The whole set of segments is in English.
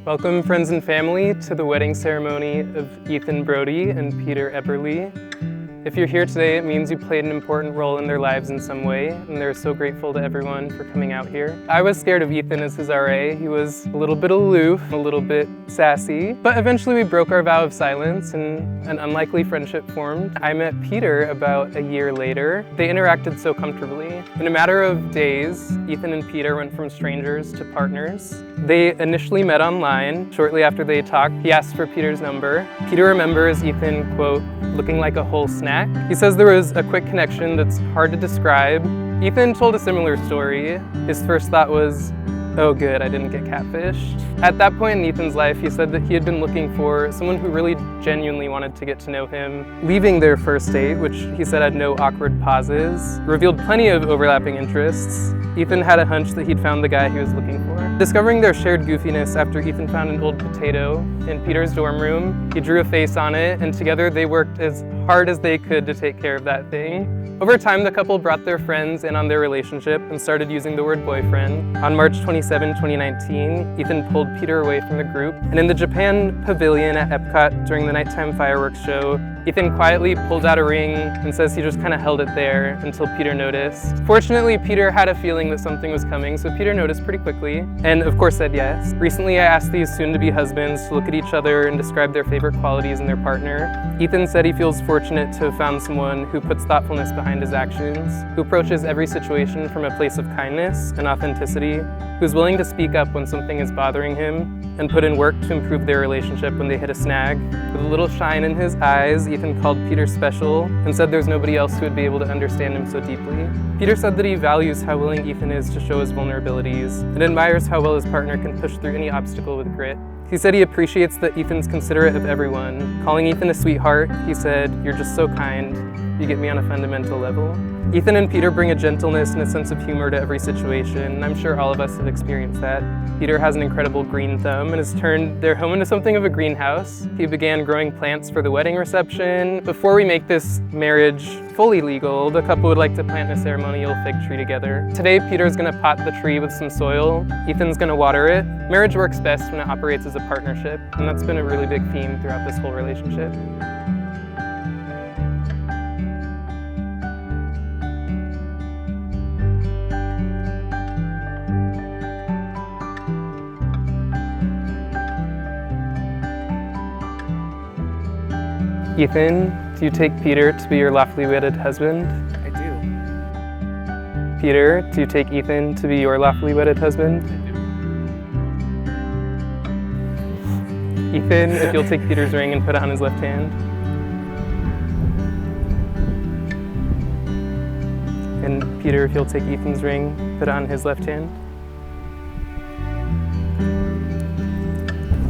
Welcome, friends and family, to the wedding ceremony of Ethan Brody and Peter Eberly. If you're here today, it means you played an important role in their lives in some way, and they're so grateful to everyone for coming out here. I was scared of Ethan as his RA. He was a little bit aloof, a little bit sassy, but eventually we broke our vow of silence and an unlikely friendship formed. I met Peter about a year later. They interacted so comfortably. In a matter of days, Ethan and Peter went from strangers to partners. They initially met online. Shortly after they talked, he asked for Peter's number. Peter remembers Ethan, quote, looking like a whole snack. He says there was a quick connection that's hard to describe. Ethan told a similar story. His first thought was, oh good, I didn't get catfished. At that point in Ethan's life, he said that he had been looking for someone who really genuinely wanted to get to know him. Leaving their first date, which he said had no awkward pauses, revealed plenty of overlapping interests. Ethan had a hunch that he'd found the guy he was looking for. Discovering their shared goofiness after Ethan found an old potato in Peter's dorm room, he drew a face on it, and together they worked as hard as they could to take care of that thing. Over time, the couple brought their friends in on their relationship and started using the word boyfriend. On March 27, 2019, Ethan pulled Peter away from the group, and in the Japan Pavilion at Epcot during the nighttime fireworks show, Ethan quietly pulled out a ring and says he just kind of held it there until Peter noticed. Fortunately, Peter had a feeling that something was coming, so Peter noticed pretty quickly, and of course said yes. Recently, I asked these soon-to-be husbands to look at each other and describe their favorite qualities in their partner. Ethan said he feels fortunate to have found someone who puts thoughtfulness behind his actions, who approaches every situation from a place of kindness and authenticity, who's willing to speak up when something is bothering him, and put in work to improve their relationship when they hit a snag. With a little shine in his eyes, Ethan called Peter special and said there's nobody else who would be able to understand him so deeply. Peter said that he values how willing Ethan is to show his vulnerabilities and admires how well his partner can push through any obstacle with grit. He said he appreciates that Ethan's considerate of everyone. Calling Ethan a sweetheart, he said, "You're just so kind. You get me on a fundamental level." Ethan and Peter bring a gentleness and a sense of humor to every situation, and I'm sure all of us have experienced that. Peter has an incredible green thumb and has turned their home into something of a greenhouse. He began growing plants for the wedding reception. Before we make this marriage fully legal, the couple would like to plant a ceremonial fig tree together. Today, Peter's gonna pot the tree with some soil. Ethan's gonna water it. Marriage works best when it operates as a partnership, and that's been a really big theme throughout this whole relationship. Ethan, do you take Peter to be your lawfully wedded husband? I do. Peter, do you take Ethan to be your lawfully wedded husband? I do. Ethan, if you'll take Peter's ring and put it on his left hand. And Peter, if you'll take Ethan's ring, put it on his left hand.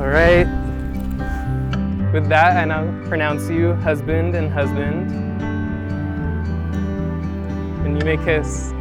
All right. With that, I now pronounce you husband and husband. And you may kiss.